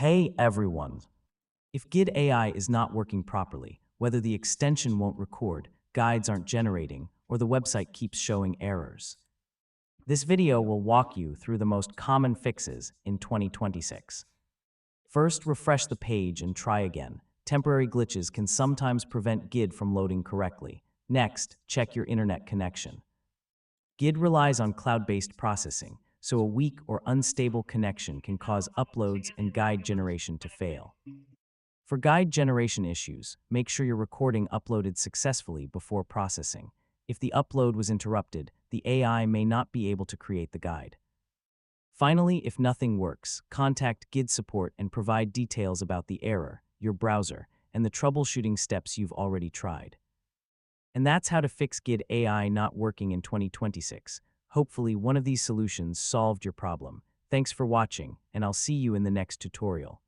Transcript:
Hey everyone! If Guidde AI is not working properly, whether the extension won't record, guides aren't generating, or the website keeps showing errors, this video will walk you through the most common fixes in 2026. First, refresh the page and try again. Temporary glitches can sometimes prevent Guidde from loading correctly. Next, check your internet connection. Guidde relies on cloud-based processing, so a weak or unstable connection can cause uploads and guide generation to fail. For guide generation issues, make sure your recording uploaded successfully before processing. If the upload was interrupted, the AI may not be able to create the guide. Finally, if nothing works, contact Guidde support and provide details about the error, your browser, and the troubleshooting steps you've already tried. And that's how to fix Guidde AI not working in 2026. Hopefully, one of these solutions solved your problem. Thanks for watching, and I'll see you in the next tutorial.